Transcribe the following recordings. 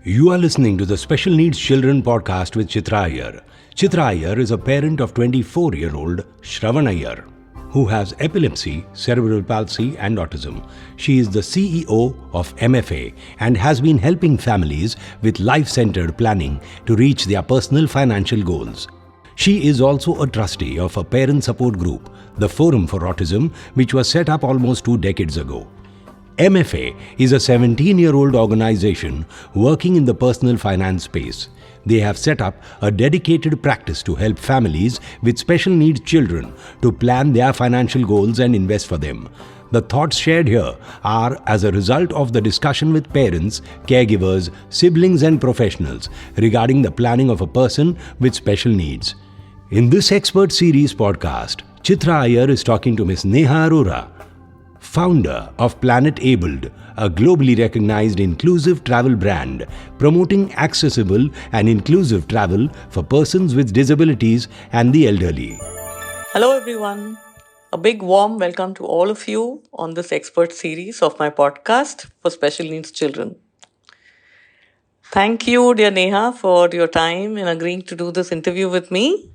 You are listening to the Special Needs Children podcast with Chitra Iyer. Chitra Iyer is a parent of 24-year-old Shravan Iyer, who has epilepsy, cerebral palsy, and autism. She is the CEO of MFA and has been helping families with life-centered planning to reach their personal financial goals. She is also a trustee of a parent support group, the Forum for Autism, which was set up almost 2 decades ago. MFA is a 17-year-old organization working in the personal finance space. They have set up a dedicated practice to help families with special needs children to plan their financial goals and invest for them. The thoughts shared here are as a result of the discussion with parents, caregivers, siblings, and professionals regarding the planning of a person with special needs. In this expert series podcast, Chitra Iyer is talking to Ms. Neha Arora, founder of Planet Abled, a globally recognized inclusive travel brand promoting accessible and inclusive travel for persons with disabilities and the elderly. Hello, everyone. A big warm welcome to all of you on this expert series of my podcast for special needs children. Thank you, dear Neha, for your time in agreeing to do this interview with me.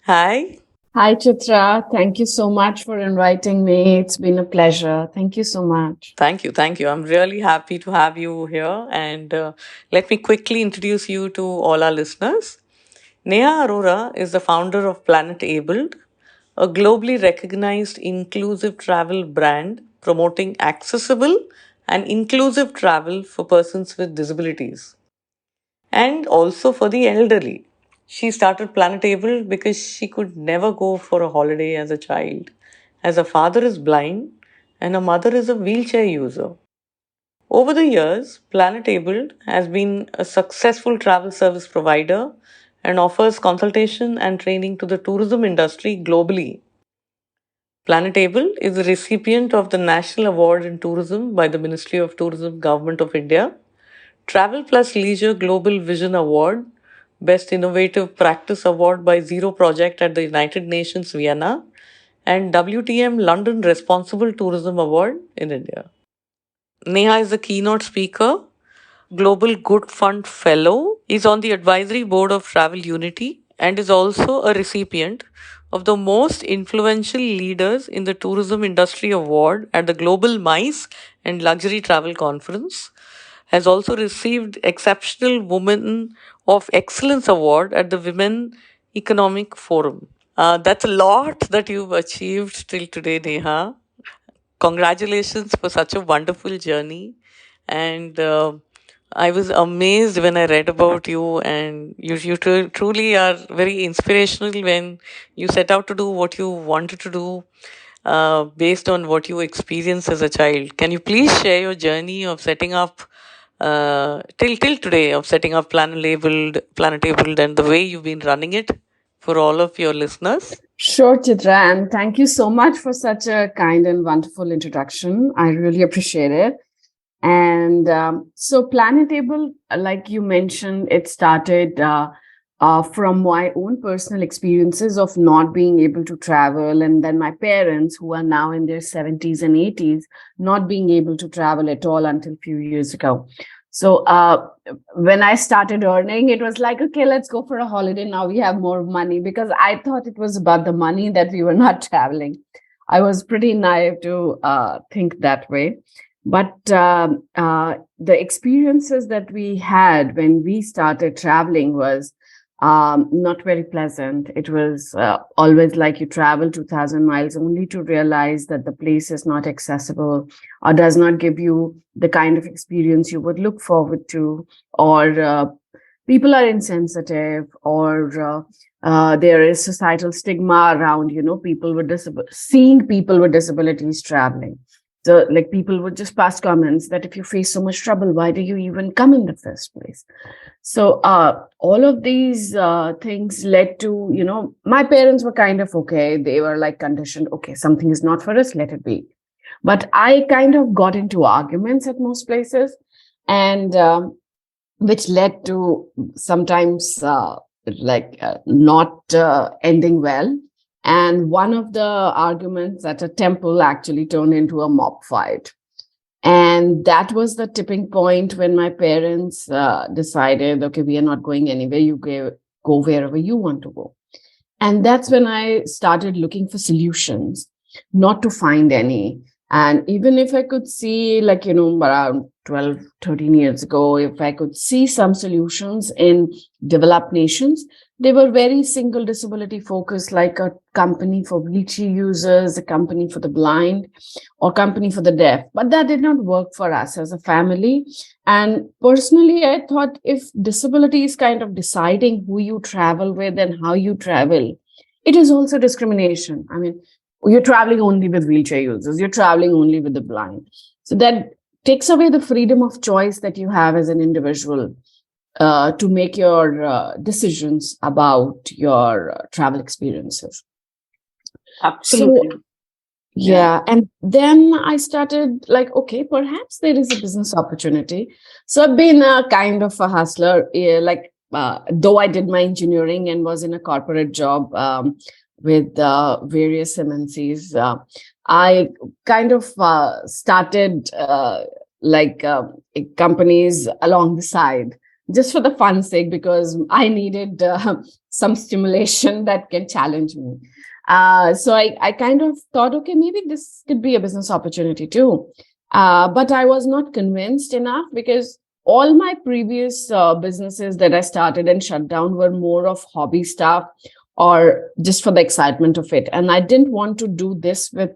Hi. Hi, Chitra. Thank you so much for inviting me. It's been a pleasure. Thank you so much. Thank you. Thank you. I'm really happy to have you here. And let me quickly introduce you to all our listeners. Neha Arora is the founder of Planet Abled, a globally recognized inclusive travel brand promoting accessible and inclusive travel for persons with disabilities and also for the elderly. She started Planet Able because she could never go for a holiday as a child, as her father is blind and her mother is a wheelchair user. Over the years, Planet Abled has been a successful travel service provider and offers consultation and training to the tourism industry globally. Planet Able is a recipient of the National Award in Tourism by the Ministry of Tourism, Government of India, Travel Plus Leisure Global Vision Award, Best Innovative Practice Award by Zero Project at the United Nations Vienna, and WTM London Responsible Tourism Award in India. Neha is a keynote speaker, Global Good Fund Fellow, is on the advisory board of Travel Unity, and is also a recipient of the Most Influential Leaders in the Tourism Industry Award at the Global MICE and Luxury Travel Conference, has also received Exceptional Woman of Excellence Award at the Women Economic Forum. That's a lot that you've achieved till today, Neha. Congratulations for such a wonderful journey. And I was amazed when I read about you, and you truly are very inspirational when you set out to do what you wanted to do based on what you experienced as a child. Can you please share your journey of setting up till today of setting up Planet Labeled, and the way you've been running it for all of your listeners? Sure, Chitra. And thank you so much for such a kind and wonderful introduction. I really appreciate it. And so Planet Able, like you mentioned, it started from my own personal experiences of not being able to travel. And then my parents, who are now in their 70s and 80s, not being able to travel at all until a few years ago. So when I started earning, it was like, okay, let's go for a holiday. Now we have more money, because I thought it was about the money that we were not traveling. I was pretty naive to think that way. But the experiences that we had when we started traveling was not very pleasant. It was always like you travel 2,000 miles only to realize that the place is not accessible or does not give you the kind of experience you would look forward to, or people are insensitive, or there is societal stigma around, people with seeing people with disabilities traveling. So like people would just pass comments that if you face so much trouble, why do you even come in the first place? So all of these things led to, my parents were kind of okay. They were like conditioned, okay, something is not for us, let it be. But I kind of got into arguments at most places, and which led to sometimes not ending well. And one of the arguments at a temple actually turned into a mob fight. And that was the tipping point when my parents decided, okay, we are not going anywhere. You go wherever you want to go. And that's when I started looking for solutions, not to find any. And even if I could see, like, around 12, 13 years ago, if I could see some solutions in developed nations, they were very single disability focused, like a company for wheelchair users, a company for the blind, or company for the deaf. But that did not work for us as a family. And personally, I thought, if disability is kind of deciding who you travel with and how you travel, it is also discrimination. I mean, you're traveling only with wheelchair users, you're traveling only with the blind. So that takes away the freedom of choice that you have as an individual to make your decisions about your travel experiences. So, Absolutely. Yeah. yeah. And then I started like, okay, perhaps there is a business opportunity. So I've been a kind of a hustler, though I did my engineering and was in a corporate job with various MNCs. I kind of started companies along the side just for the fun sake, because I needed some stimulation that can challenge me. So I kind of thought, okay, maybe this could be a business opportunity too. But I was not convinced enough, because all my previous businesses that I started and shut down were more of hobby stuff or just for the excitement of it. And I didn't want to do this with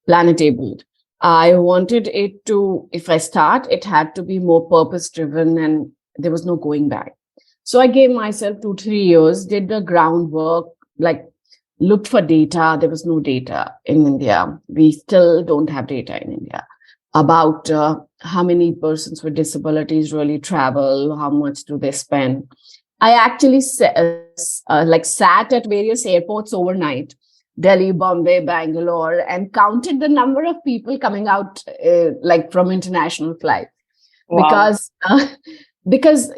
Planet Abled. I wanted it to, if I start, it had to be more purpose driven and there was no going back. So I gave myself 2-3 years, did the groundwork, like looked for data. There was no data in India. We still don't have data in India about how many persons with disabilities really travel, how much do they spend. I actually sat at various airports overnight, Delhi, Bombay, Bangalore, and counted the number of people coming out from international flights. Wow. Because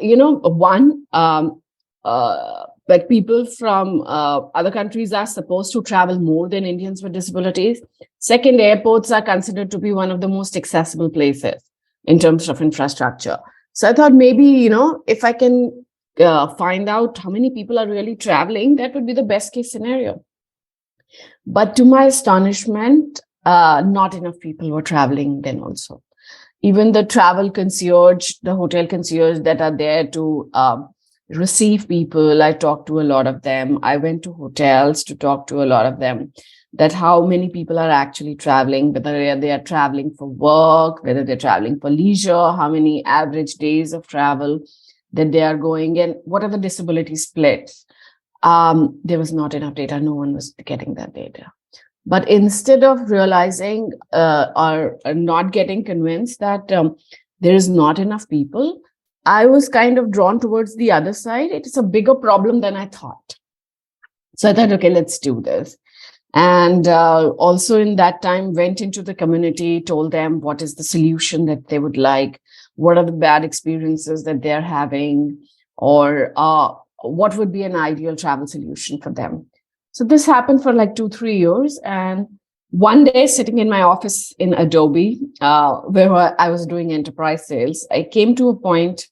like people from other countries are supposed to travel more than Indians with disabilities. Second, airports are considered to be one of the most accessible places in terms of infrastructure. So I thought, maybe, if I can find out how many people are really traveling, that would be the best case scenario. But to my astonishment, not enough people were traveling then also. Even the travel concierge, the hotel concierge that are there to receive people, I talked to a lot of them. I went to hotels to talk to a lot of them, that how many people are actually traveling, whether they are traveling for work, whether they're traveling for leisure, how many average days of travel that they are going, and what are the disability splits. There was not enough data. No one was getting that data. But instead of realizing or not getting convinced that there is not enough people, I was kind of drawn towards the other side. It is a bigger problem than I thought. So I thought, okay, let's do this. And also in that time, went into the community, told them what is the solution that they would like, what are the bad experiences that they're having, or what would be an ideal travel solution for them. So this happened for like 2-3 years. And one day, sitting in my office in Adobe, where I was doing enterprise sales, I came to a point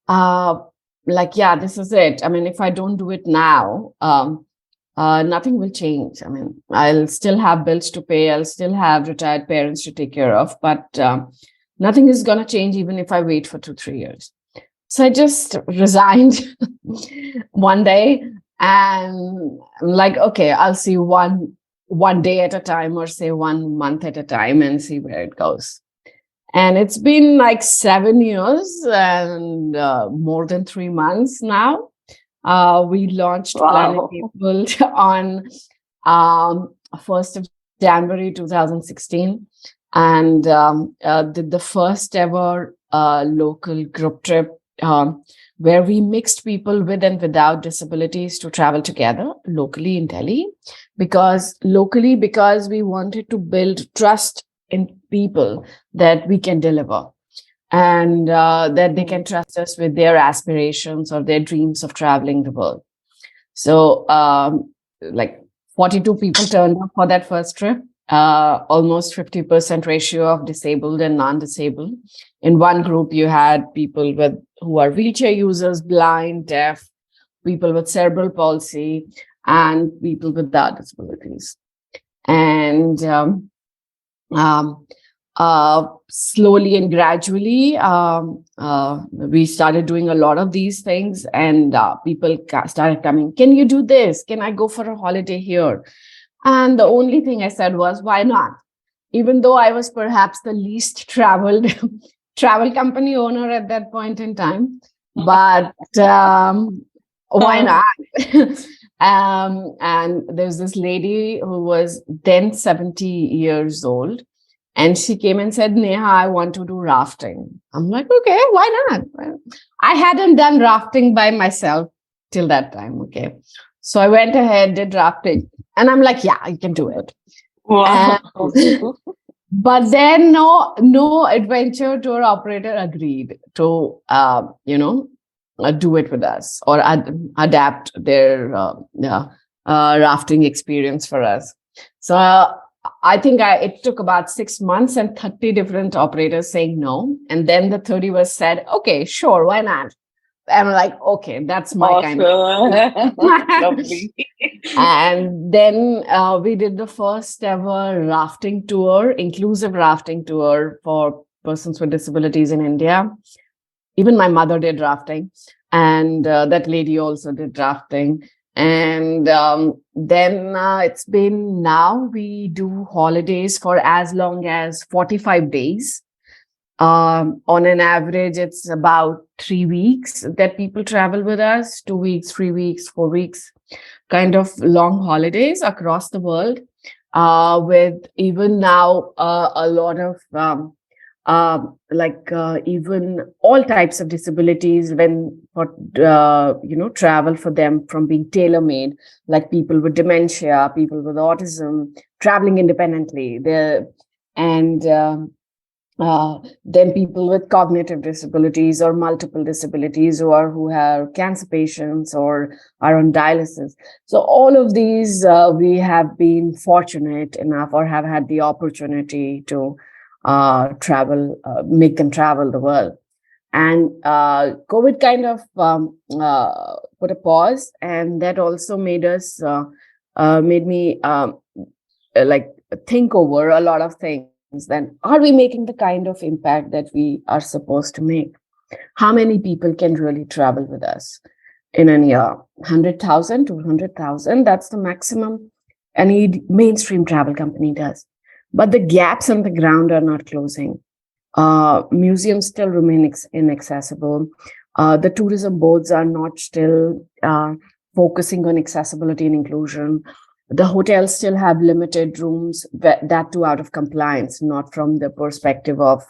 yeah, this is it. I mean, if I don't do it now, nothing will change. I mean, I'll still have bills to pay. I'll still have retired parents to take care of, but nothing is going to change even if I wait for 2-3 years. So I just resigned one day, and I'm like, okay, I'll see one day at a time, or say 1 month at a time, and see where it goes. And it's been like 7 years and more than 3 months now. We launched Planet People on 1st of January 2016, and did the first ever local group trip where we mixed people with and without disabilities to travel together locally in Delhi, because we wanted to build trust in people that we can deliver, and that they can trust us with their aspirations or their dreams of traveling the world. So like 42 people turned up for that first trip. almost 50% ratio of disabled and non-disabled. In one group, you had people who are wheelchair users, blind, deaf, people with cerebral palsy, and people without disabilities. And um, slowly and gradually, we started doing a lot of these things, and people started coming. Can you do this? Can I go for a holiday here? And the only thing I said was, why not? Even though I was perhaps the least traveled travel company owner at that point in time, but why not? And there's this lady who was then 70 years old, and she came and said, Neha, I want to do rafting. I'm like, okay, why not? Well, I hadn't done rafting by myself till that time. Okay. So I went ahead, did rafting, and I'm like, yeah, I can do it. Wow. But then no adventure tour operator agreed to, do it with us or adapt their rafting experience for us. So I think it took about 6 months and 30 different operators saying no. And then the 31st said, okay, sure, why not? And I'm like, okay, that's my kind of. Lovely. And then we did the first ever rafting tour, inclusive rafting tour for persons with disabilities in India. Even my mother did rafting, and that lady also did rafting. And then it's been, now we do holidays for as long as 45 days. On an average, it's about 3 weeks that people travel with us, 2 weeks, 3 weeks, 4 weeks, kind of long holidays across the world, with even now a lot of even all types of disabilities when for travel for them from being tailor-made, like people with dementia, people with autism, traveling independently, then people with cognitive disabilities or multiple disabilities, who have cancer patients or are on dialysis. So all of these, we have been fortunate enough or have had the opportunity to travel, make them travel the world. And COVID kind of put a pause, and that also made me think over a lot of things. Then, are we making the kind of impact that we are supposed to make? How many people can really travel with us in a year? 100,000, 200,000, that's the maximum any mainstream travel company does. But the gaps on the ground are not closing. Museums still remain inaccessible. The tourism boards are not still focusing on accessibility and inclusion. The hotels still have limited rooms, that too out of compliance, not from the perspective of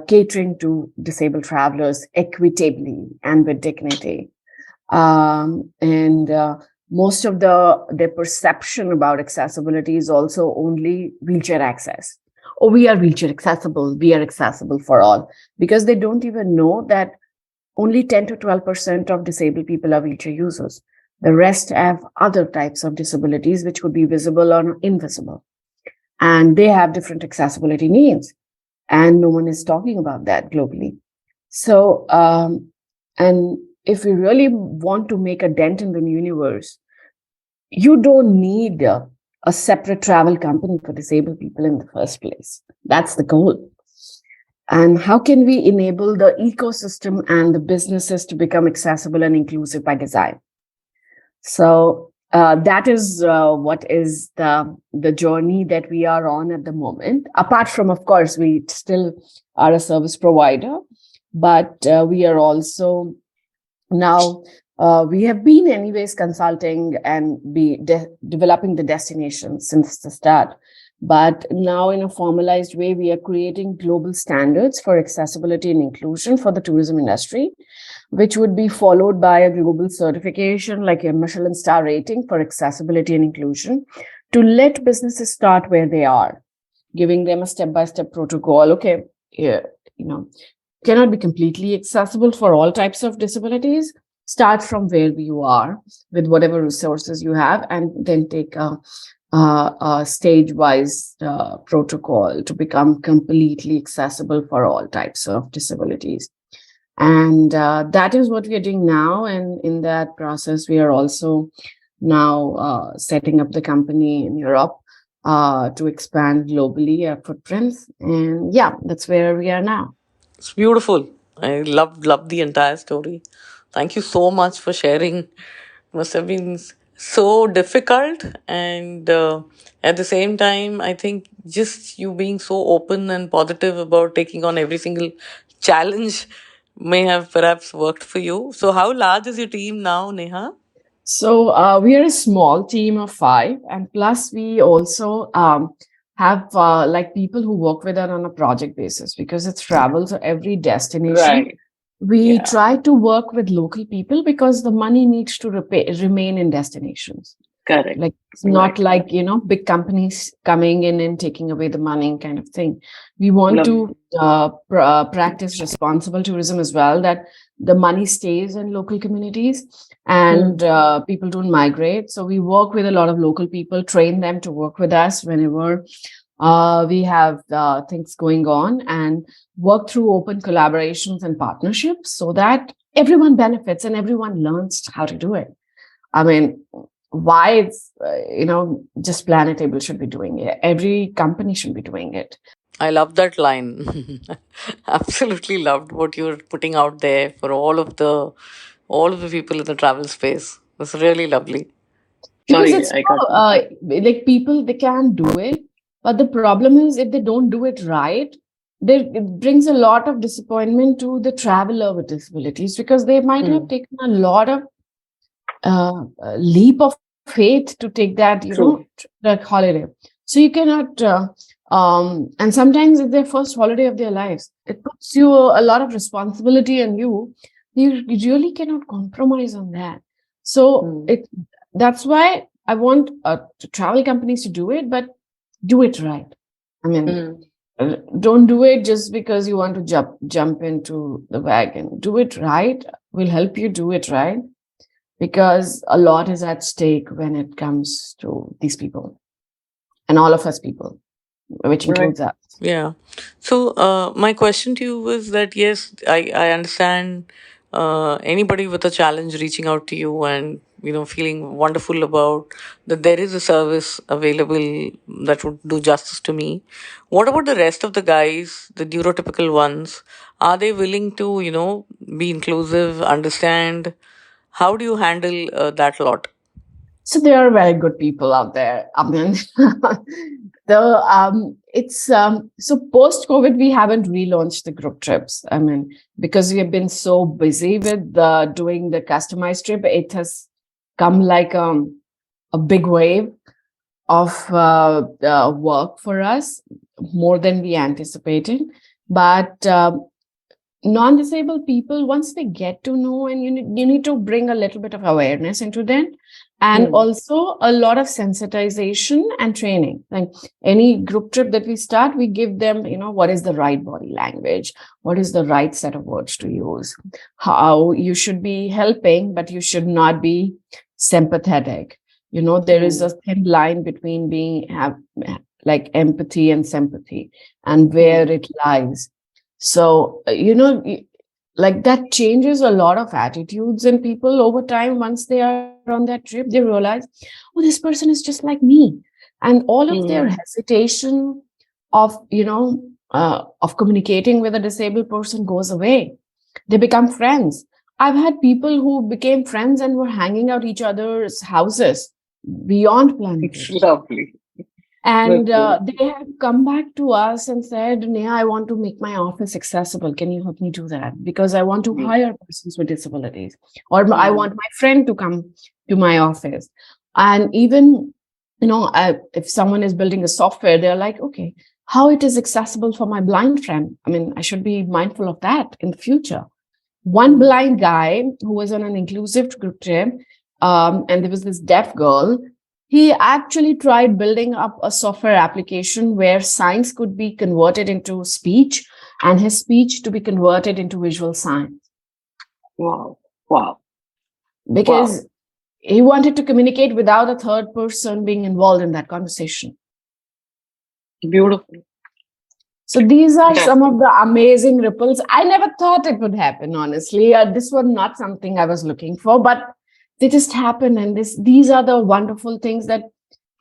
catering to disabled travelers equitably and with dignity. Most of their perception about accessibility is also only wheelchair access. Oh, we are wheelchair accessible. We are accessible for all, because they don't even know that only 10 to 12% of disabled people are wheelchair users. The rest have other types of disabilities, which could be visible or invisible. And they have different accessibility needs. And no one is talking about that globally. So, and if we really want to make a dent in the universe, you don't need a separate travel company for disabled people in the first place. That's the goal. And how can we enable the ecosystem and the businesses to become accessible and inclusive by design? So that is what is the journey that we are on at the moment. Apart from, of course, we still are a service provider, but we are also now, we have been anyways consulting and developing the destination since the start. But now in a formalized way, we are creating global standards for accessibility and inclusion for the tourism industry, which would be followed by a global certification like a Michelin star rating for accessibility and inclusion, to let businesses start where they are, giving them a step-by-step protocol. Okay, cannot be completely accessible for all types of disabilities. Start from where you are with whatever resources you have, and then take a stage-wise protocol to become completely accessible for all types of disabilities. And that is what we are doing now. And in that process, we are also now setting up the company in Europe to expand globally our footprints. And yeah, that's where we are now. It's beautiful. I love the entire story. Thank you so much for sharing. Must have been so difficult, and at the same time, I think just you being so open and positive about taking on every single challenge may have perhaps worked for you. So, how large is your team now, Neha? So we are a small team of five, and plus we also have like people who work with us on a project basis because it's travel. So every destination, Right. we Yeah. try to work with local people because the money needs to remain in destinations. Correct. Like it's not Right. like big companies coming in and taking away the money kind of thing. We want Love. to practice responsible tourism as well, that the money stays in local communities and people don't migrate. So we work with a lot of local people, train them to work with us whenever we have things going on, and work through open collaborations and partnerships so that everyone benefits and everyone learns how to do it. I mean, why it's, just Planet Able should be doing it. Every company should be doing it. I love that line. Absolutely loved what you're putting out there for all of the people in the travel space. It's really lovely. Because Sorry, it's, I got. like people, they can do it. But the problem is if they don't do it right, it brings a lot of disappointment to the traveler with disabilities because they might have Mm, taken a lot of leap of faith to take that, true. that holiday. So you cannot, and sometimes it's their first holiday of their lives. It puts you a lot of responsibility on you. You really cannot compromise on that. So Mm, that's why I want travel companies to do it, but do it right. I mean, mm, don't do it just because you want to jump into the wagon. Do it right. We'll help you do it right because a lot is at stake when it comes to these people and all of us people, which right. includes us. Yeah. So, my question to you was that yes, I understand anybody with a challenge reaching out to you and feeling wonderful about that there is a service available that would do justice to me. What about the rest of the guys, the neurotypical ones? Are they willing to be inclusive, understand? How do you handle that lot? So there are very good people out there. I mean, the it's so post COVID we haven't relaunched the group trips. I mean, because we have been so busy with doing the customized trip, it has come like a big wave of work for us, more than we anticipated. But non-disabled people, once they get to know, and you need to bring a little bit of awareness into them, and Hmm. also a lot of sensitization and training. Like any group trip that we start, we give them, what is the right body language, what is the right set of words to use, how you should be helping but you should not be sympathetic. There is Hmm. a thin line between being have like empathy and sympathy, and Hmm. where it lies. So, like that changes a lot of attitudes in people over time. Once they are on that trip, they realize, oh, this person is just like me. And all of their Hmm. hesitation of, of communicating with a disabled person goes away. They become friends. I've had people who became friends and were hanging out each other's houses beyond Planet It's Able. lovely. And That's so. they have come back to us and said, Neha, I want to make my office accessible. Can you help me do that? Because I want to Hmm. hire persons with disabilities, or I Hmm. want my friend to come to my office. And even, if someone is building a software, they're like, okay, how it is accessible for my blind friend? I mean, I should be mindful of that in the future. One Hmm. blind guy who was on an inclusive group trip, and there was this deaf girl. He actually tried building up a software application where signs could be converted into speech and his speech to be converted into visual signs. Wow. Wow. Because Wow. he wanted to communicate without a third person being involved in that conversation. Beautiful. So these are some Fantastic. of the amazing ripples. I never thought it would happen, honestly. This was not something I was looking for, but they just happen. And these are the wonderful things that,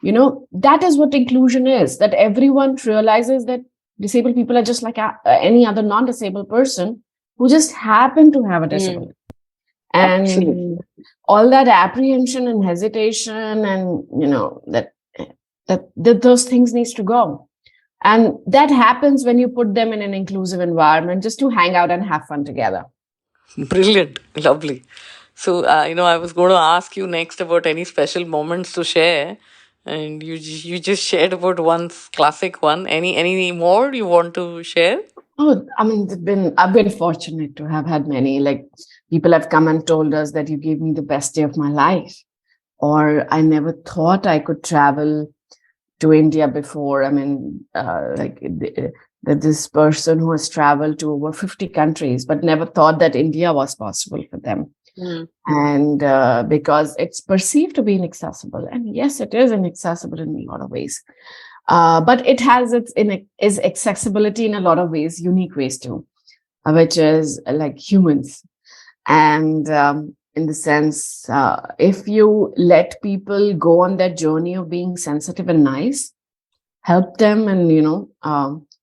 that is what inclusion is, that everyone realizes that disabled people are just like any other non-disabled person who just happen to have a Mm, disability. And absolutely. all that apprehension and hesitation and, that those things needs to go. And that happens when you put them in an inclusive environment just to hang out and have fun together. Brilliant. Lovely. So, I was going to ask you next about any special moments to share, and you just shared about one classic one. Any more you want to share? Oh, I mean, I've been fortunate to have had many. Like, people have come and told us that you gave me the best day of my life, or I never thought I could travel to India before. I mean, that this person who has traveled to over 50 countries, but never thought that India was possible for them. Mm. And because it's perceived to be inaccessible. And yes, it is inaccessible in a lot of ways. But it has is accessibility in a lot of ways, unique ways too, which is like humans. And in the sense, if you let people go on that journey of being sensitive and nice, help them and,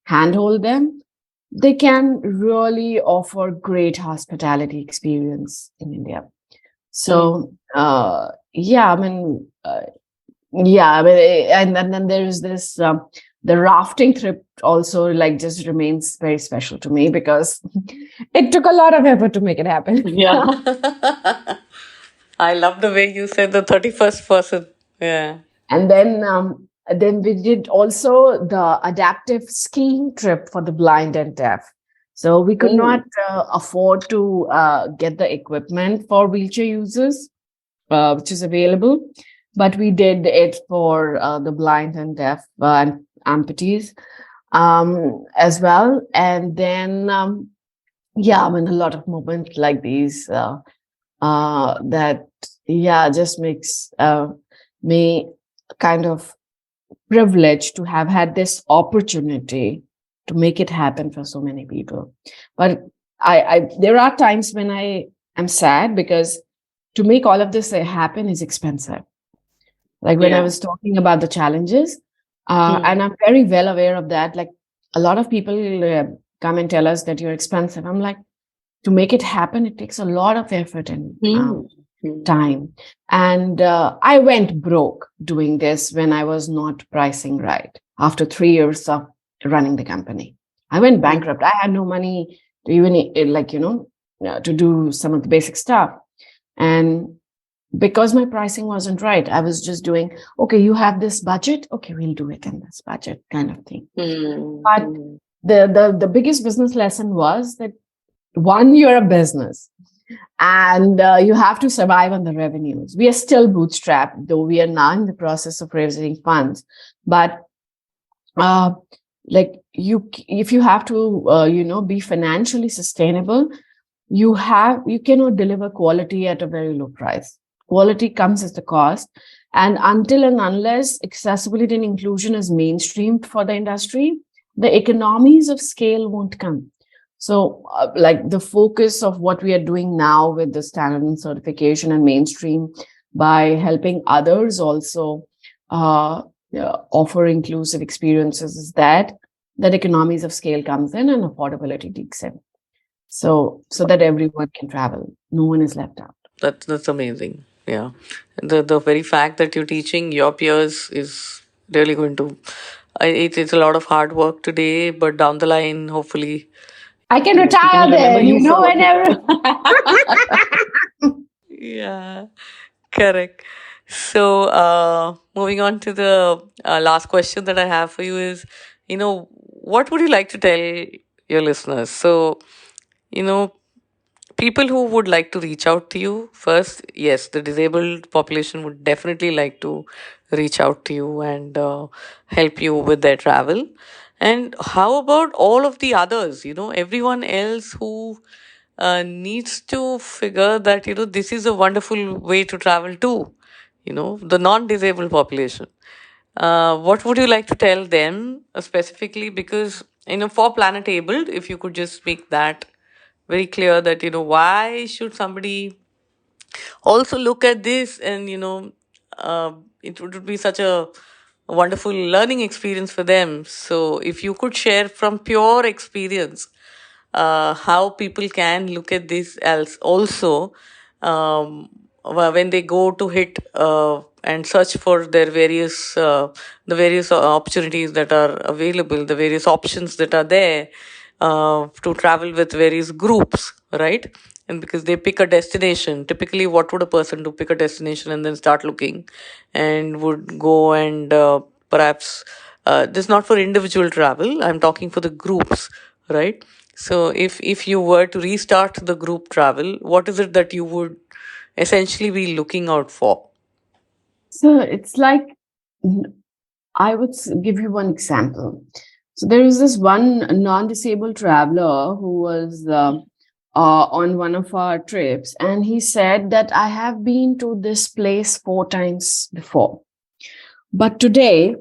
handhold them, they can really offer great hospitality experience in India. Mm. So, yeah, I mean, yeah, I mean, and then there is this the rafting trip also like just remains very special to me because it took a lot of effort to make it happen. Yeah. I love the way you said the 31st person. Yeah. And then we did also the adaptive skiing trip for the blind and deaf. So we could not Mm. afford to get the equipment for wheelchair users, which is available, but we did it for the blind and deaf and amputees as well. And then, yeah, I mean, a lot of moments like these that, yeah, just makes me kind of privileged to have had this opportunity to make it happen for so many people. But I there are times when I am sad because to make all of this happen is expensive. Like when I Yeah. was talking about the challenges, Mm. and I'm very well aware of that. Like a lot of people come and tell us that you're expensive. I'm like, to make it happen, it takes a lot of effort and Mm. Mm. time. And I went broke doing this when I was not pricing right. After 3 years of running the company, I went Mm. bankrupt. I had no money to even to do some of the basic stuff. And because my pricing wasn't right, I was just doing, okay, you have this budget, okay, we'll do it in this budget kind of thing. Mm. But Mm. the biggest business lesson was that one, you're a business and you have to survive on the revenues. We are still bootstrapped, though we are now in the process of raising funds. But uh, like if you have to, be financially sustainable, you cannot deliver quality at a very low price. Quality comes at the cost. And until and unless accessibility and inclusion is mainstreamed for the industry, the economies of scale won't come. So, like the focus of what we are doing now with the standard and certification and mainstream by helping others also offer inclusive experiences is that economies of scale comes in and affordability takes in. So that everyone can travel. No one is left out. That's amazing. Yeah. The very fact that you're teaching your peers is really going to it's a lot of hard work today, but down the line, hopefully, I can people retire remember there, you for what you. whenever. Yeah, correct. So, moving on to the last question that I have for you is, what would you like to tell your listeners? So, you know, people who would like to reach out to you first, yes, the disabled population would definitely like to reach out to you and help you with their travel. And how about all of the others, everyone else who needs to figure that, this is a wonderful way to travel too, the non-disabled population. What would you like to tell them specifically? Because, for Planet Abled, if you could just make that very clear that, why should somebody also look at this, and it would be such a wonderful learning experience for them. So if you could share from pure experience how people can look at this as also, when they go to hit and search for their various the various opportunities that are available, the various options that are there to travel with various groups, right? And because they pick a destination, typically what would a person do? Pick a destination and then start looking, and would go and perhaps this is not for individual travel, I'm talking for the groups, right? So if you were to restart the group travel, what is it that you would essentially be looking out for? So it's like, I would give you one example. So there was this one non-disabled traveler who was on one of our trips, and he said that I have been to this place 4 times before, but today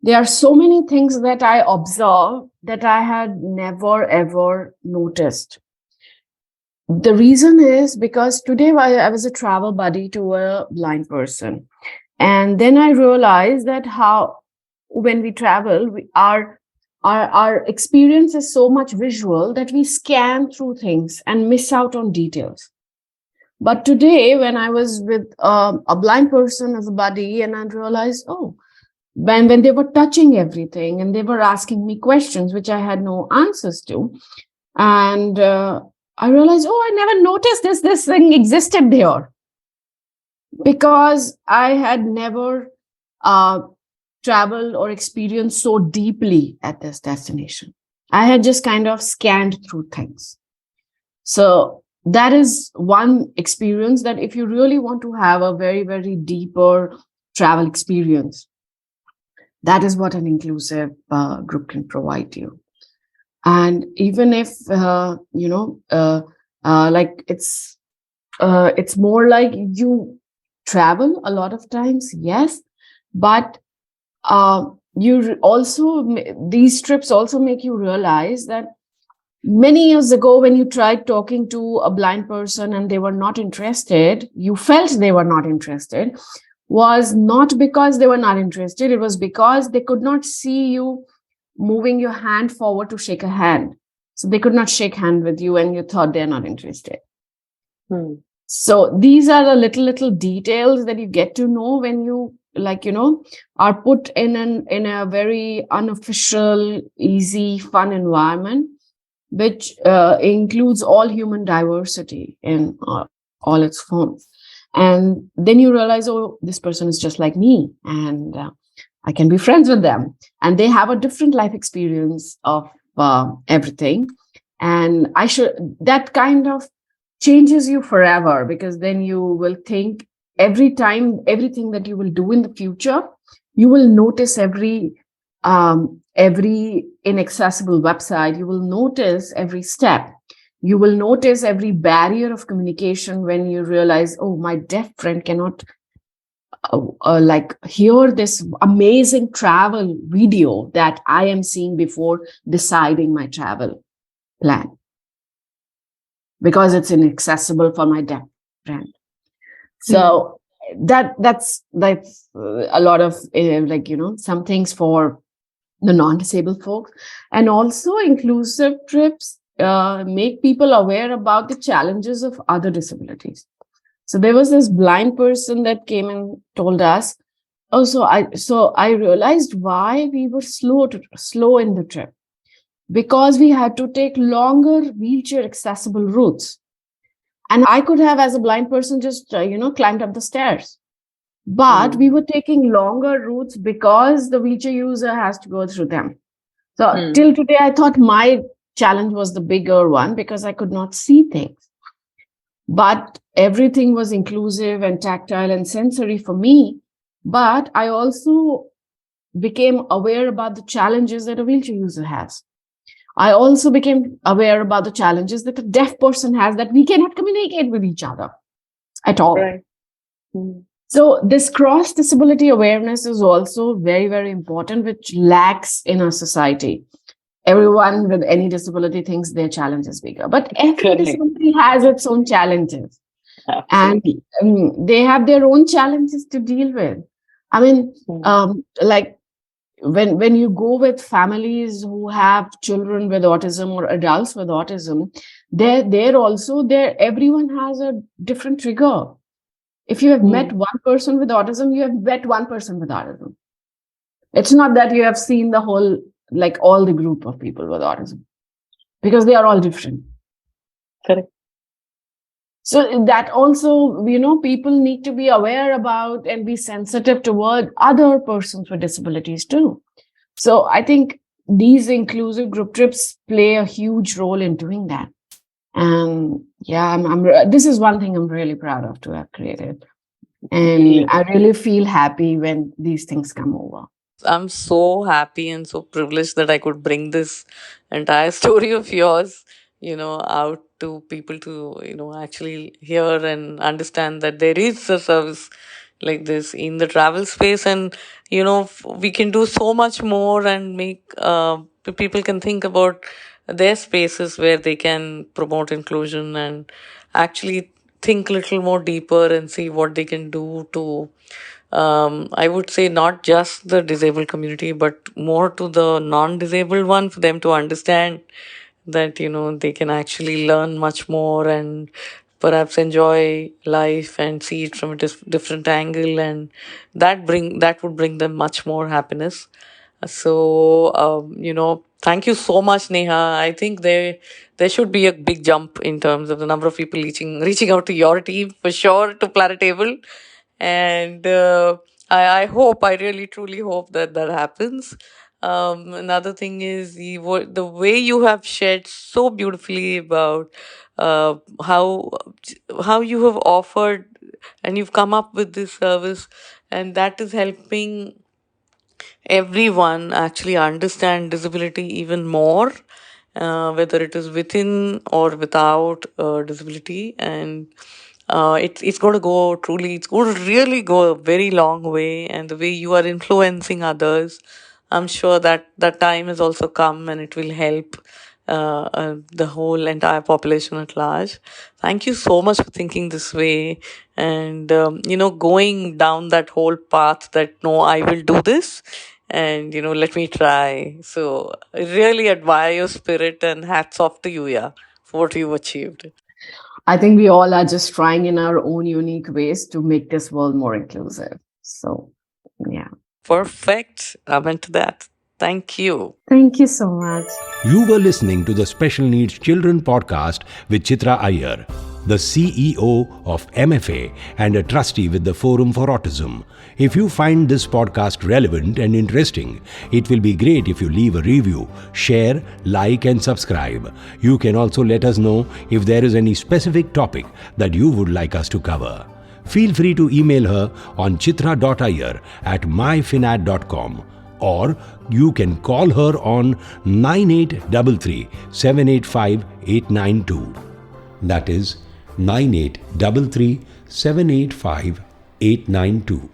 there are so many things that I observe that I had never ever noticed. The reason is because today I was a travel buddy to a blind person. And then I realized that how, when we travel, our experience is so much visual that we scan through things and miss out on details. But today, when I was with a blind person as a buddy, and I realized, oh, when they were touching everything and they were asking me questions which I had no answers to, and I realized, oh, I never noticed this thing existed there, because I had never traveled or experienced so deeply at this destination. I had just kind of scanned through things. So that is one experience that if you really want to have a very, very deeper travel experience, that is what an inclusive group can provide you. And even if, like it's more like you travel a lot of times, yes, but these trips also make you realize that many years ago, when you tried talking to a blind person and they were not interested, you felt they were not interested, was not because they were not interested. It was because they could not see you moving your hand forward to shake a hand. So they could not shake hand with you, and you thought they're not interested. So these are the little details that you get to know when you are put in a very unofficial, easy, fun environment, which includes all human diversity in all its forms. And then you realize, oh, this person is just like me, and I can be friends with them. And they have a different life experience of everything. And that kind of changes you forever, because then you will think everything that you will do in the future, you will notice every inaccessible website, you will notice every step, you will notice every barrier of communication when you realize, oh, my deaf friend cannot hear this amazing travel video that I am seeing before deciding my travel plan, because it's inaccessible for my deaf friend. So that's a lot of some things for the non-disabled folks. And also inclusive trips make people aware about the challenges of other disabilities. So there was this blind person that came and told us, oh, so I realized why we were slow in the trip, because we had to take longer wheelchair accessible routes. And I could have, as a blind person, just climbed up the stairs. But we were taking longer routes because the wheelchair user has to go through them. So till today, I thought my challenge was the bigger one, because I could not see things. But everything was inclusive and tactile and sensory for me. But I also became aware about the challenges that a wheelchair user has. I also became aware about the challenges that a deaf person has, that we cannot communicate with each other at all. Right. Mm. So this cross disability awareness is also very, very important, which lacks in our society. Everyone with any disability thinks their challenge is bigger, but every Correct. disability has its own challenges, and Absolutely. they have their own challenges to deal with. I mean, like when you go with families who have children with autism or adults with autism, they're also there. Everyone has a different trigger. If you have met one person with autism, you have met one person with autism. It's not that you have seen the whole, like all the group of people with autism, because they are all different. Correct. So that also, people need to be aware about and be sensitive toward other persons with disabilities too. So I think these inclusive group trips play a huge role in doing that. And yeah, this is one thing I'm really proud of to have created. And I really feel happy when these things come over. I'm so happy and so privileged that I could bring this entire story of yours, out to people to, actually hear and understand that there is a service like this in the travel space. And, we can do so much more and make people can think about their spaces where they can promote inclusion and actually think a little more deeper and see what they can do to I would say not just the disabled community, but more to the non-disabled one, for them to understand that, they can actually learn much more and perhaps enjoy life and see it from a different angle, and that would bring them much more happiness. So, thank you so much, Neha. I think there should be a big jump in terms of the number of people reaching out to your team for sure, to Planet Table. And I hope, I really truly hope that that happens. Another thing is the way you have shared so beautifully about uh, how how you have offered and you've come up with this service, and that is helping everyone actually understand disability even more, whether it is within or without disability. And it's going to go truly, it's going to really go a very long way. And the way you are influencing others, I'm sure that that time has also come, and it will help the whole entire population at large. Thank you so much for thinking this way, and going down that whole path that no, I will do this, and let me try. So I really admire your spirit, and hats off to you, yeah, for what you've achieved. I think we all are just trying in our own unique ways to make this world more inclusive. So, yeah. Perfect. I'm into that. Thank you. Thank you so much. You were listening to the Special Needs Children podcast with Chitra Iyer, the CEO of MFA and a trustee with the Forum for Autism. If you find this podcast relevant and interesting, it will be great if you leave a review, share, like, and subscribe. You can also let us know if there is any specific topic that you would like us to cover. Feel free to email her on chitra.iyer@myfinad.com, or you can call her on 9833 785 892. That is 9833 785 892.